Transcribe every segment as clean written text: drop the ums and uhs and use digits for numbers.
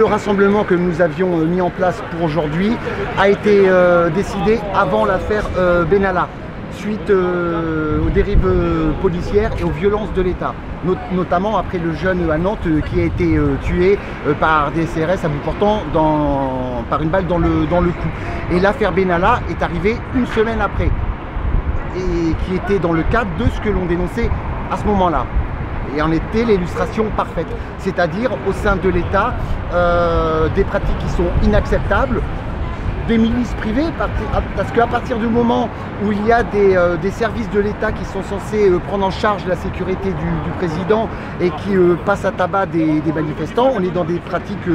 Le rassemblement que nous avions mis en place pour aujourd'hui a été décidé avant l'affaire Benalla, suite aux dérives policières et aux violences de l'État, notamment après le jeune à Nantes qui a été tué par des CRS à bout portant par une balle dans le cou. Et l'affaire Benalla est arrivée une semaine après, et qui était dans le cadre de ce que l'on dénonçait à ce moment-là. Et en était l'illustration parfaite, c'est-à-dire au sein de l'État, des pratiques qui sont inacceptables, des milices privées, parce qu'à partir du moment où il y a des services de l'État qui sont censés prendre en charge la sécurité du président et qui passent à tabac des manifestants, on est dans des pratiques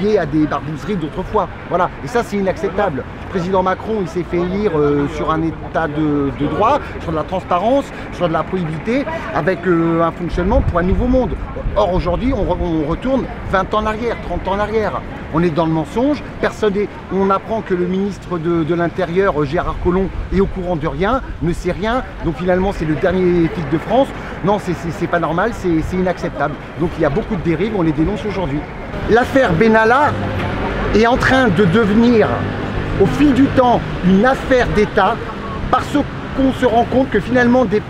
liées à des barbouzeries d'autrefois. Voilà, et ça c'est inacceptable. Le président Macron, il s'est fait élire sur un état de droit, sur de la transparence, sur de la probité, avec un fonctionnement pour un nouveau monde. Or aujourd'hui, on retourne 20 ans en arrière, 30 ans en arrière. On est dans le mensonge, on apprend que le ministre de l'Intérieur, Gérard Collomb, est au courant de rien, ne sait rien, donc finalement c'est le dernier flic de France. Non, c'est pas normal, c'est inacceptable. Donc il y a beaucoup de dérives, on les dénonce aujourd'hui. L'affaire Benalla est en train de devenir, au fil du temps, une affaire d'État, parce qu'on se rend compte que finalement des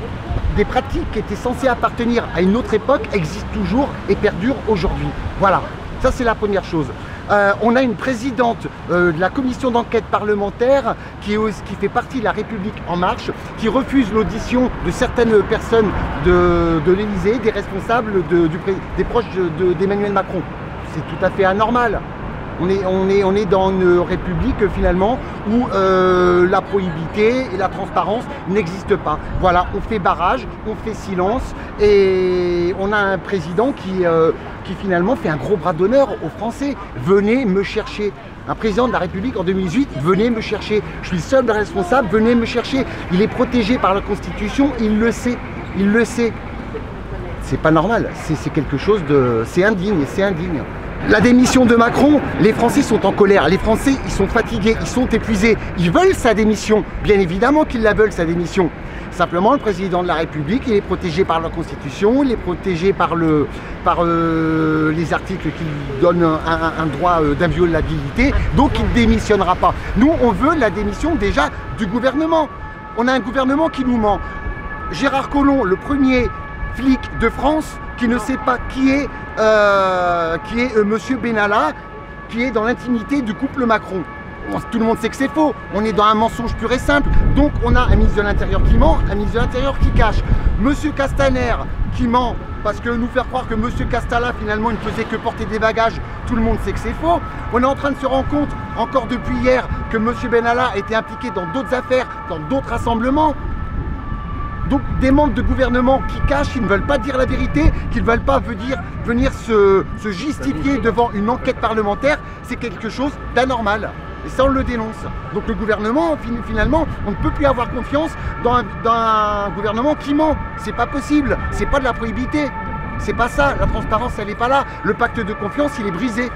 pratiques qui étaient censées appartenir à une autre époque existent toujours et perdurent aujourd'hui. Voilà, ça c'est la première chose. On a une présidente de la commission d'enquête parlementaire qui fait partie de la République En Marche, qui refuse l'audition de certaines personnes de l'Élysée, des responsables, des proches d'Emmanuel Macron. C'est tout à fait anormal. On est dans une république finalement où la probité et la transparence n'existent pas. Voilà, on fait barrage, on fait silence et on a un président qui finalement fait un gros bras d'honneur aux Français. Venez me chercher. Un président de la République en 2018, venez me chercher. Je suis le seul responsable, venez me chercher. Il est protégé par la Constitution, il le sait. Il le sait. C'est pas normal, c'est quelque chose de... c'est indigne, c'est indigne. La démission de Macron, les Français sont en colère, les Français ils sont fatigués, ils sont épuisés, ils veulent sa démission, bien évidemment qu'ils la veulent sa démission. Simplement le président de la République, il est protégé par la Constitution, il est protégé par les articles qui lui donnent un droit d'inviolabilité, donc il ne démissionnera pas. Nous on veut la démission déjà du gouvernement. On a un gouvernement qui nous ment. Gérard Collomb, le premier flic de France, qui ne sait pas qui est Monsieur Benalla, qui est dans l'intimité du couple Macron. Tout le monde sait que c'est faux, on est dans un mensonge pur et simple. Donc on a un ministre de l'Intérieur qui ment, un ministre de l'Intérieur qui cache. Monsieur Castaner qui ment, parce que nous faire croire que Monsieur Castalla finalement il ne faisait que porter des bagages, tout le monde sait que c'est faux. On est en train de se rendre compte, encore depuis hier, que Monsieur Benalla était impliqué dans d'autres affaires, dans d'autres rassemblements. Donc des membres de gouvernement qui cachent, qui ne veulent pas dire la vérité, qui ne veulent pas venir se justifier devant une enquête parlementaire, c'est quelque chose d'anormal. Et ça on le dénonce. Donc le gouvernement, finalement, on ne peut plus avoir confiance dans un gouvernement qui ment. C'est pas possible, c'est pas de la probité. C'est pas ça, la transparence elle n'est pas là. Le pacte de confiance il est brisé.